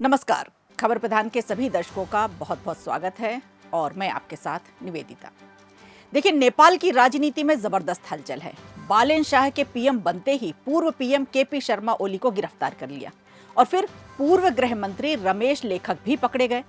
नमस्कार। खबर प्रधान के सभी दर्शकों का बहुत बहुत स्वागत है और मैं आपके साथ निवेदिता। देखिए, नेपाल की राजनीति में जबरदस्त हलचल है। बालेन शाह के पीएम बनते ही पूर्व पीएम केपी शर्मा ओली को गिरफ्तार कर लिया और फिर पूर्व गृह मंत्री रमेश लेखक भी पकड़े गए।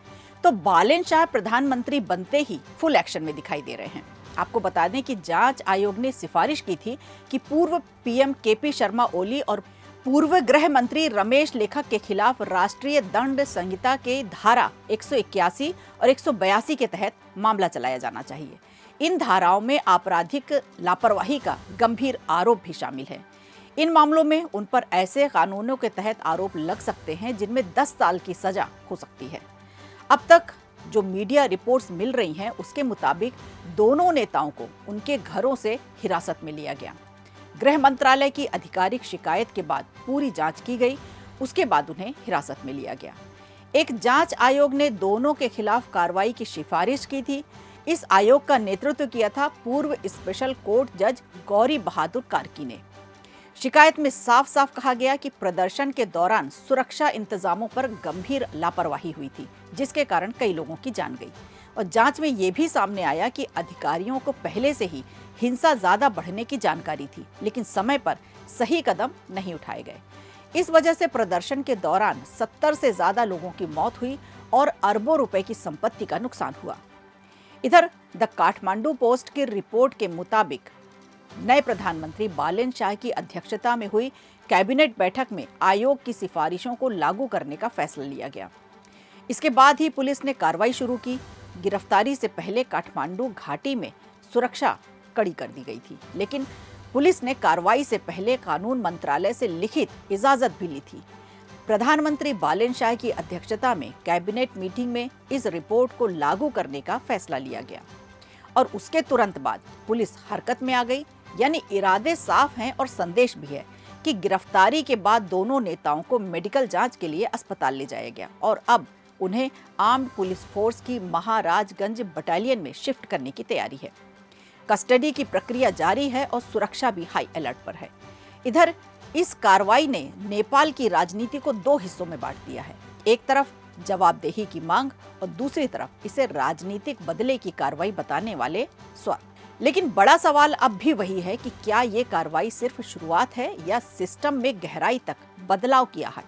तो बालेन शाह प्रधानमंत्री बनते ही फुल एक्शन में दिखाई दे रहे हैं। आपको बता दें कि जांच आयोग ने सिफारिश की थी कि पूर्व पीएम केपी शर्मा ओली और पूर्व गृह मंत्री रमेश लेखक के खिलाफ राष्ट्रीय दंड संहिता के धारा 181 और 182 के तहत मामला चलाया जाना चाहिए। इन धाराओं में आपराधिक लापरवाही का गंभीर आरोप भी शामिल है। इन मामलों में उन पर ऐसे कानूनों के तहत आरोप लग सकते हैं जिनमें 10 साल की सजा हो सकती है। अब तक जो मीडिया रिपोर्ट्स मिल रही हैं, उसके मुताबिक दोनों नेताओं को उनके घरों से हिरासत में लिया गया। गृह मंत्रालय की आधिकारिक शिकायत के बाद पूरी जांच की गई, उसके बाद उन्हें हिरासत में लिया गया। एक जांच आयोग ने दोनों के खिलाफ कार्रवाई की सिफारिश की थी। इस आयोग का नेतृत्व किया था पूर्व स्पेशल कोर्ट जज गौरी बहादुर कार्की ने। शिकायत में साफ साफ कहा गया कि प्रदर्शन के दौरान सुरक्षा इंतजामों पर गंभीर लापरवाही हुई थी, जिसके कारण कई लोगों की जान गई। और जांच में यह भी सामने आया कि अधिकारियों को पहले से ही हिंसा ज्यादा बढ़ने की जानकारी थी, लेकिन समय पर सही कदम नहीं उठाए गए। इस वजह से प्रदर्शन के दौरान 70 से ज्यादा लोगों की मौत हुई और अरबों रुपए की संपत्ति का नुकसान हुआ। इधर द काठमांडू पोस्ट की रिपोर्ट के मुताबिक नए प्रधानमंत्री बालेन शाह की अध्यक्षता में हुई कैबिनेट बैठक में आयोग की सिफारिशों को लागू करने का फैसला लिया गया। इसके बाद ही पुलिस ने कार्रवाई शुरू की। गिरफ्तारी से पहले काठमांडू घाटी में सुरक्षा कड़ी कर दी गई थी, लेकिन पुलिस ने कार्रवाई से पहले कानून मंत्रालय से लिखित इजाजत भी ली थी। प्रधानमंत्री बालेन शाह की अध्यक्षता में कैबिनेट मीटिंग में इस रिपोर्ट को लागू करने का फैसला लिया गया और उसके तुरंत बाद पुलिस हरकत में आ गई। यानी इरादे साफ हैं और संदेश भी है कि गिरफ्तारी के बाद दोनों नेताओं को मेडिकल जांच के लिए अस्पताल ले जाया गया और अब उन्हें आर्म्ड पुलिस फोर्स की महाराजगंज बटालियन में शिफ्ट करने की तैयारी है। कस्टडी की प्रक्रिया जारी है और सुरक्षा भी हाई अलर्ट पर है। इधर इस कार्रवाई ने नेपाल की राजनीति को दो हिस्सों में बांट दिया है। एक तरफ जवाबदेही की मांग और दूसरी तरफ इसे राजनीतिक बदले की कार्रवाई बताने वाले स्वर। लेकिन बड़ा सवाल अब भी वही है कि क्या ये कार्रवाई सिर्फ शुरुआत है या सिस्टम में गहराई तक बदलाव की आहट,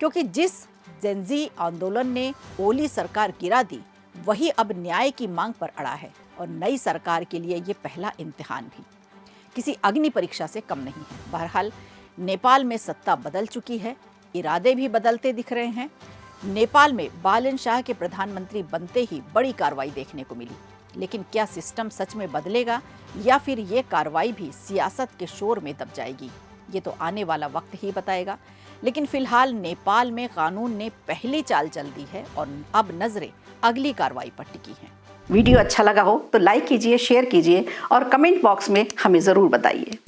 क्योंकि जिस जेनजी आंदोलन ने ओली सरकार गिरा दी, वही अब न्याय की मांग पर अड़ा है और नई सरकार के लिए ये पहला इम्तिहान भी किसी अग्नि परीक्षा से कम नहीं है। बहरहाल नेपाल में सत्ता बदल चुकी है, इरादे भी बदलते दिख रहे हैं। नेपाल में बालेन शाह के प्रधानमंत्री बनते ही बड़ी कार्रवाई देखने को मिली, लेकिन क्या सिस्टम सच में बदलेगा या फिर ये कार्रवाई भी सियासत के शोर में दब जाएगी, ये तो आने वाला वक्त ही बताएगा। लेकिन फिलहाल नेपाल में कानून ने पहली चाल चल दी है और अब नजरें अगली कार्रवाई पर टिकी हैं। वीडियो अच्छा लगा हो तो लाइक कीजिए, शेयर कीजिए और कमेंट बॉक्स में हमें जरूर बताइए।